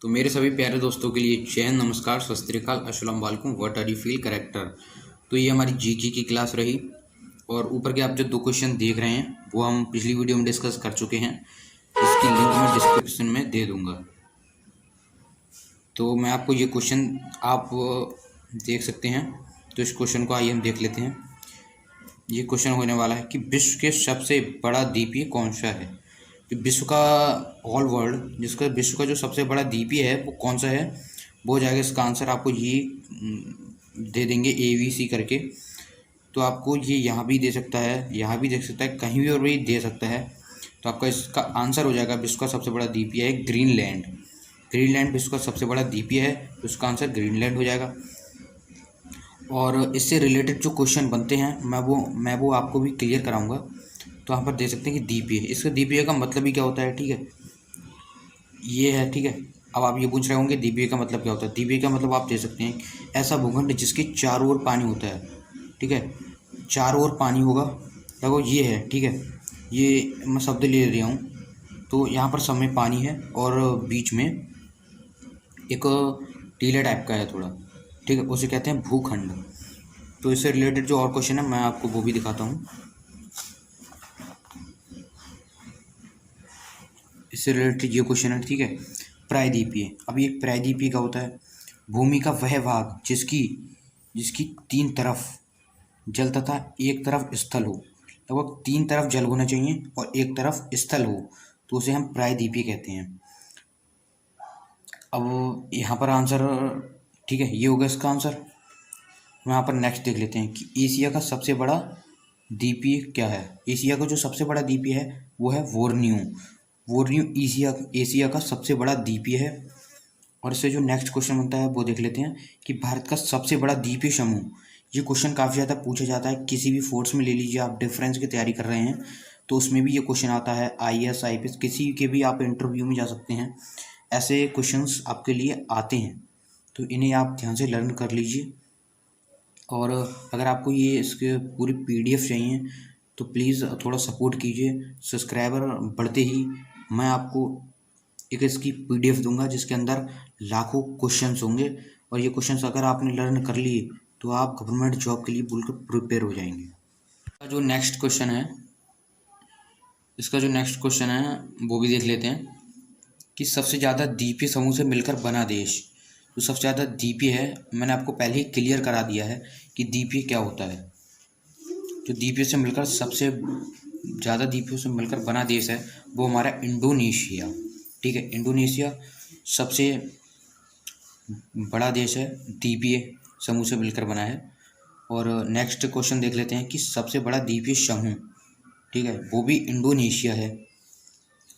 तो मेरे सभी प्यारे दोस्तों के लिए जय हिंद, नमस्कार, सत श्री अकाल, अस्सलाम वालेकुम। What are you feel character. तो ये हमारी जीके की क्लास रही और ऊपर के आप जो दो क्वेश्चन देख रहे हैं वो हम पिछली वीडियो में डिस्कस कर चुके हैं। इसकी लिंक मैं डिस्क्रिप्शन में दे दूंगा। तो मैं आपको ये क्वेश्चन आप देख सकते हैं। तो इस क्वेश्चन को आइए हम देख लेते हैं। ये क्वेश्चन होने वाला है कि विश्व के सबसे बड़ा द्वीपीय कौन सा है। तो विश्व का ऑल वर्ल्ड जिसका विश्व का जो सबसे बड़ा द्वीपीय है वो कौन सा है, वो हो जाएगा। इसका आंसर आपको ये दे देंगे ABC करके। तो आपको ये यहाँ भी दे सकता है, यहाँ भी दे सकता है, कहीं भी और भी दे सकता है। तो आपका इसका आंसर हो जाएगा विश्व का सबसे बड़ा द्वीपीय है ग्रीनलैंड। ग्रीनलैंड विश्व का सबसे बड़ा द्वीपीय है, तो इसका आंसर ग्रीनलैंड हो जाएगा। और इससे रिलेटेड जो क्वेश्चन बनते हैं मैं वो आपको भी क्लियर कराऊंगा। तो यहाँ पर देख सकते हैं कि द्वीपीय, इसका द्वीपीय का मतलब ही क्या होता है, ठीक है, ये है, ठीक है। अब आप ये पूछ रहे होंगे द्वीपीय का मतलब क्या होता है। द्वीपीय का मतलब आप दे सकते हैं ऐसा भूखंड जिसके चारों ओर पानी होता है, ठीक है, चारों ओर पानी होगा। देखो ये है, ठीक है, ये मैं शब्द ले रहा हूँ। तो यहाँ पर सब में पानी है और बीच में एक टीला टाइप का है थोड़ा, ठीक है, उसे कहते हैं भूखंड। तो इससे रिलेटेड जो और क्वेश्चन है मैं आपको वो भी दिखाता हूँ। इससे रिलेटेड ये क्वेश्चन है, ठीक है, प्रायद्वीपीय। अब ये प्रायद्वीपीय का होता है भूमि का वह भाग जिसकी जिसकी 3 तरफ जल तथा एक तरफ स्थल हो। लगभग 3 तरफ जल होना चाहिए और एक तरफ स्थल हो, तो उसे हम प्रायद्वीपीय कहते हैं। अब यहाँ पर आंसर, ठीक है, ये होगा इसका आंसर। हम यहाँ पर नेक्स्ट देख लेते हैं कि एशिया का सबसे बड़ा द्वीपीय क्या है। एशिया का जो सबसे बड़ा द्वीपीय है वो है बोर्नियो। बोर्नियो एशिया का सबसे बड़ा द्वीपीय है। और इससे जो नेक्स्ट क्वेश्चन बनता है वो देख लेते हैं कि भारत का सबसे बड़ा द्वीपीय समूह। ये क्वेश्चन काफ़ी ज़्यादा पूछा जाता है, किसी भी फोर्स में ले लीजिए, आप डिफेंस की तैयारी कर रहे हैं तो उसमें भी ये क्वेश्चन आता है। IAS IPS किसी के भी आप इंटरव्यू में जा सकते हैं, ऐसे क्वेश्चंस आपके लिए आते हैं। तो इन्हें आप ध्यान से लर्न कर लीजिए। और अगर आपको ये इसके पूरी PDF चाहिए तो प्लीज़ थोड़ा सपोर्ट कीजिए। सब्सक्राइबर बढ़ते ही मैं आपको एक इसकी PDF दूंगा जिसके अंदर लाखों क्वेश्चंस होंगे। और ये क्वेश्चंस अगर आपने लर्न कर लिए तो आप गवर्नमेंट जॉब के लिए बिल्कुल प्रिपेयर हो जाएंगे। इसका जो नेक्स्ट क्वेश्चन है वो भी देख लेते हैं कि सबसे ज़्यादा द्वीपीय समूह से मिलकर बना देश। तो सबसे ज़्यादा द्वीपीय है, मैंने आपको पहले ही क्लियर करा दिया है कि द्वीपीय क्या होता है। जो द्वीपीय से मिलकर सबसे ज़्यादा द्वीपों से मिलकर बना देश है वो हमारा इंडोनेशिया, ठीक है। इंडोनेशिया सबसे बड़ा देश है, द्वीपीय समूह से मिलकर बना है। और नेक्स्ट क्वेश्चन देख लेते हैं कि सबसे बड़ा द्वीपीय समूह, ठीक है, वो भी इंडोनेशिया है।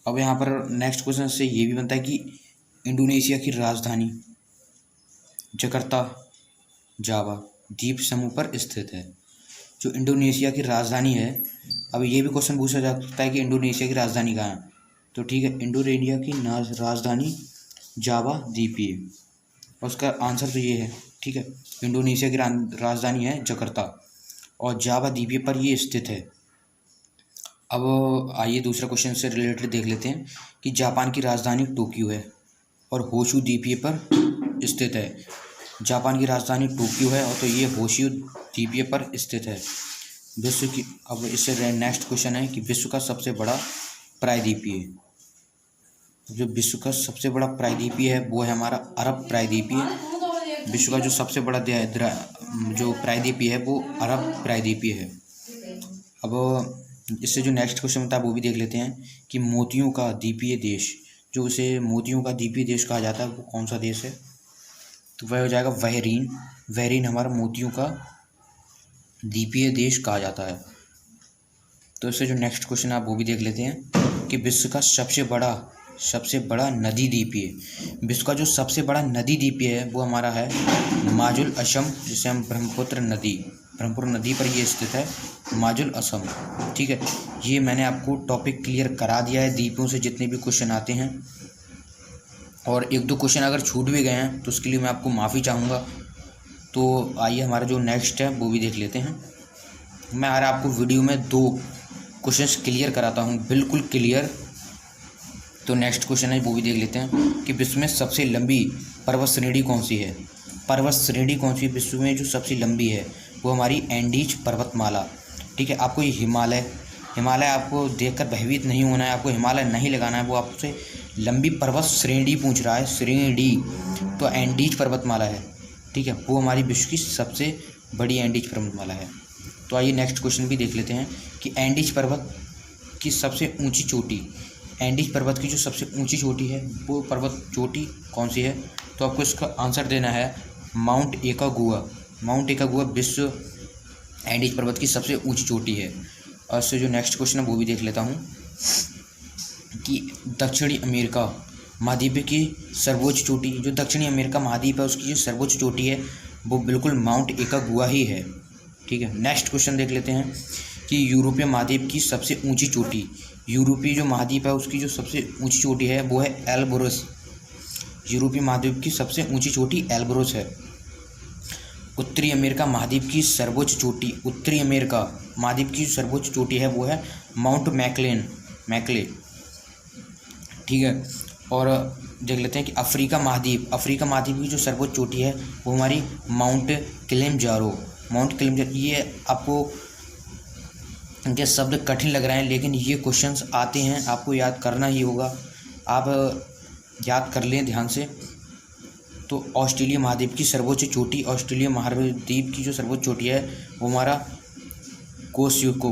अब यहाँ पर नेक्स्ट क्वेश्चन से ये भी बनता है कि इंडोनेशिया की राजधानी जकार्ता जावा द्वीप समूह पर स्थित है। जो इंडोनेशिया की राजधानी है, अब ये भी क्वेश्चन पूछा जा सकता है कि इंडोनेशिया की राजधानी कहाँ है। तो ठीक है, इंडोनेशिया की राजधानी जावा द्वीपीय, और उसका आंसर तो ये है, ठीक है, इंडोनेशिया की राजधानी है जकार्ता और जावा द्वीपीय पर ये स्थित है। अब आइए दूसरा क्वेश्चन से रिलेटेड देख लेते हैं कि जापान की राजधानी टोक्यो है और होशू द्वीपीय पर स्थित है। जापान की राजधानी टोक्यो है और तो ये होशू द्वीपीय पर स्थित है विश्व की। अब इससे नेक्स्ट क्वेश्चन है कि विश्व का सबसे बड़ा प्रायद्वीपीय। जो विश्व का सबसे बड़ा प्रायद्वीपीय है वो है हमारा अरब प्रायद्वीपीय। विश्व का जो सबसे बड़ा जो प्रायद्वीपीय है वो अरब प्रायद्वीपीय है। अब इससे जो नेक्स्ट क्वेश्चन होता है वो भी देख लेते हैं कि मोतियों का द्वीपीय देश, जो उसे मोतियों का द्वीपीय देश कहा जाता है वो कौन सा देश है। तो वह हो जाएगा बहरीन। बहरीन हमारा मोतियों का द्वीपीय देश कहा जाता है। तो इससे जो नेक्स्ट क्वेश्चन है आप वो भी देख लेते हैं कि विश्व का सबसे बड़ा नदी द्वीपीय। विश्व का जो सबसे बड़ा नदी द्वीपीय है वो हमारा है माजुल असम, जिसे हम ब्रह्मपुत्र नदी पर ये स्थित है, माजुल असम, ठीक है। ये मैंने आपको टॉपिक क्लियर करा दिया है द्वीपों से जितने भी क्वेश्चन आते हैं। और एक दो क्वेश्चन अगर छूट भी गए हैं तो उसके लिए मैं आपको माफ़ी चाहूँगा। तो आइए हमारा जो नेक्स्ट है वो भी देख लेते हैं। मैं आपको वीडियो में 2 क्वेश्चंस क्लियर कराता हूँ, बिल्कुल क्लियर। तो नेक्स्ट क्वेश्चन है वो भी देख लेते हैं कि विश्व में सबसे लंबी पर्वत श्रेणी कौन सी है। पर्वत श्रेणी कौन सी विश्व में जो सबसे लंबी है वो हमारी एंडीज पर्वतमाला। ठीक है, आपको ये हिमालय आपको देखकर भयभीत नहीं होना है, आपको हिमालय नहीं लगाना है, वो आपसे लंबी पर्वत श्रेणी पूछ रहा है, श्रेणी, तो एंडीज पर्वतमाला है। ठीक है, वो हमारी विश्व की सबसे बड़ी एंडीज पर्वतमाला है। तो आइए नेक्स्ट क्वेश्चन भी देख लेते हैं कि एंडीज पर्वत की सबसे ऊंची चोटी, एंडीज पर्वत की जो सबसे ऊंची चोटी है वो पर्वत चोटी कौन सी है। तो आपको इसका आंसर देना है माउंट एकागुआ। माउंट एकागुआ विश्व एंडीज पर्वत की सबसे ऊंची चोटी है। और इससे जो नेक्स्ट क्वेश्चन है वो भी देख लेता हूँ कि दक्षिणी अमेरिका महाद्वीप की सर्वोच्च चोटी, जो दक्षिणी अमेरिका महाद्वीप है उसकी जो सर्वोच्च चोटी है वो बिल्कुल माउंट एकागुआ ही है। ठीक है, नेक्स्ट क्वेश्चन देख लेते हैं कि यूरोपीय महाद्वीप की सबसे ऊंची चोटी, यूरोपीय जो महाद्वीप है उसकी जो सबसे ऊंची चोटी है वो है एल्ब्रुस। यूरोपीय महाद्वीप की सबसे ऊंची चोटी एल्ब्रुस है। उत्तरी अमेरिका महाद्वीप की सर्वोच्च चोटी, उत्तरी अमेरिका महाद्वीप की सर्वोच्च चोटी है वो है माउंट मैकले। ठीक है, और देख लेते हैं कि अफ्रीका महाद्वीप की जो सर्वोच्च चोटी है वो हमारी माउंट किलिमंजारो। ये आपको इनके शब्द कठिन लग रहे हैं लेकिन ये क्वेश्चंस आते हैं, आपको याद करना ही होगा, आप याद कर लें ध्यान से। तो ऑस्ट्रेलिया महाद्वीप की सर्वोच्च चोटी, ऑस्ट्रेलिया महाद्वीप की जो सर्वोच्च चोटी है वो हमारा कोस्को।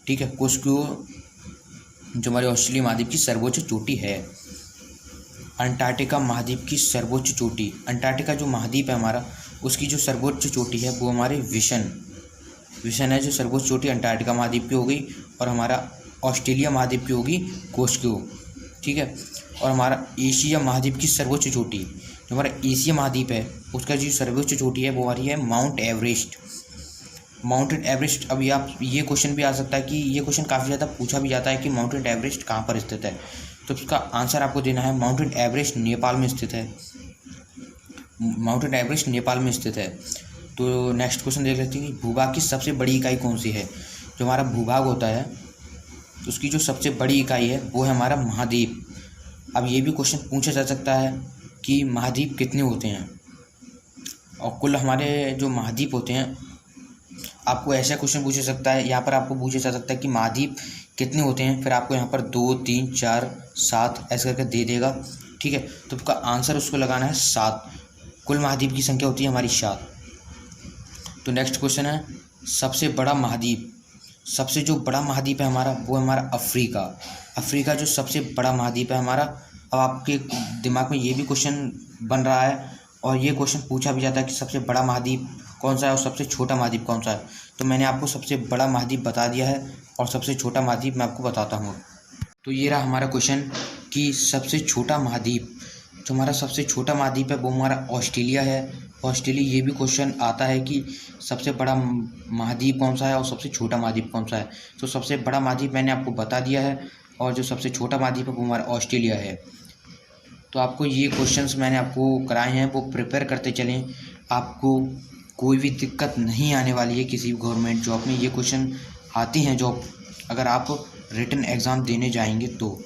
ठीक है, कोस्को जो हमारे ऑस्ट्रेलिया महाद्वीप की सर्वोच्च चोटी है। अंटार्कटिका महाद्वीप की सर्वोच्च चोटी, अंटार्कटिका जो महाद्वीप है हमारा उसकी जो सर्वोच्च चोटी है वो हमारे विशन है, जो सर्वोच्च चोटी अंटार्कटिका महाद्वीप की हो गई, और हमारा ऑस्ट्रेलिया महाद्वीप की होगी कोस्को। ठीक है, और हमारा एशिया महाद्वीप की सर्वोच्च चोटी, जो हमारा एशिया महाद्वीप है उसका जो सर्वोच्च चोटी है वो हमारी है माउंट एवरेस्ट। अभी आप ये क्वेश्चन भी आ सकता है कि ये क्वेश्चन काफ़ी ज़्यादा पूछा भी जाता है कि माउंटेन एवरेस्ट कहाँ पर स्थित है। तो उसका आंसर आपको देना है माउंटेन एवरेस्ट नेपाल में स्थित है। माउंटेन एवरेस्ट नेपाल में स्थित है। तो नेक्स्ट क्वेश्चन देख लेते हैं कि भूभाग की सबसे बड़ी इकाई कौन सी है। जो हमारा भूभाग होता है उसकी जो सबसे बड़ी इकाई है वो है हमारा महाद्वीप। अब ये भी क्वेश्चन पूछा जा सकता है कि महाद्वीप कितने होते हैं, और कुल हमारे जो महाद्वीप होते हैं, आपको ऐसा क्वेश्चन पूछा सकता है, यहाँ पर आपको पूछा जा सकता है कि महाद्वीप कितने होते हैं, फिर आपको यहाँ पर 2, 3, 4, 7 ऐसे करके दे देगा। ठीक है, तो उसका आंसर उसको लगाना है 7। कुल महाद्वीप की संख्या होती है हमारी 7। तो नेक्स्ट क्वेश्चन है सबसे बड़ा महाद्वीप, सबसे जो बड़ा महाद्वीप है हमारा वो है हमारा अफ्रीका जो सबसे बड़ा महाद्वीप है हमारा। अब आपके दिमाग में ये भी क्वेश्चन बन रहा है और ये क्वेश्चन पूछा भी जाता है कि सबसे बड़ा महाद्वीप कौन सा है और सबसे छोटा महाद्वीप कौन सा है। तो मैंने आपको सबसे बड़ा महाद्वीप बता दिया है और सबसे छोटा महाद्वीप मैं आपको बताता हूँ। तो ये रहा हमारा क्वेश्चन कि सबसे छोटा महाद्वीप, जो हमारा सबसे छोटा महाद्वीप है वो हमारा ऑस्ट्रेलिया है। ऑस्ट्रेलिया, ये भी क्वेश्चन आता है कि सबसे बड़ा महाद्वीप कौन सा है और सबसे छोटा महाद्वीप कौन सा है। तो सबसे बड़ा महाद्वीप मैंने आपको बता दिया है और जो सबसे छोटा महाद्वीप है वो हमारा ऑस्ट्रेलिया है। तो आपको ये क्वेश्चंस मैंने आपको कराए हैं वो प्रिपेयर करते चलें, आपको कोई भी दिक्कत नहीं आने वाली है किसी भी गवर्नमेंट जॉब में। ये क्वेश्चन आती हैं जॉब अगर आप रिटन एग्ज़ाम देने जाएंगे तो,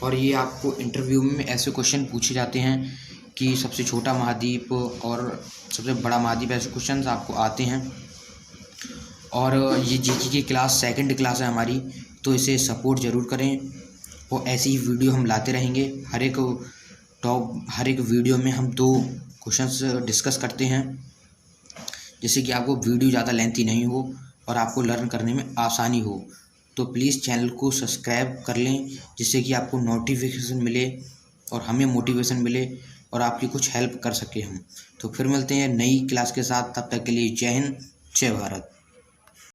और ये आपको इंटरव्यू में ऐसे क्वेश्चन पूछे जाते हैं कि सबसे छोटा महाद्वीप और सबसे बड़ा महाद्वीप, ऐसे क्वेश्चंस आपको आते हैं। और ये जीके की क्लास 2nd क्लास है हमारी, तो इसे सपोर्ट ज़रूर करें और ऐसी ही वीडियो हम लाते रहेंगे। हर एक वीडियो में हम 2 क्वेश्चंस डिस्कस करते हैं, जिससे कि आपको वीडियो ज़्यादा लेंथी नहीं हो और आपको लर्न करने में आसानी हो। तो प्लीज़ चैनल को सब्सक्राइब कर लें, जिससे कि आपको नोटिफिकेशन मिले और हमें मोटिवेशन मिले और आपकी कुछ हेल्प कर सके हम। तो फिर मिलते हैं नई क्लास के साथ, तब तक के लिए जय हिंद, जय भारत।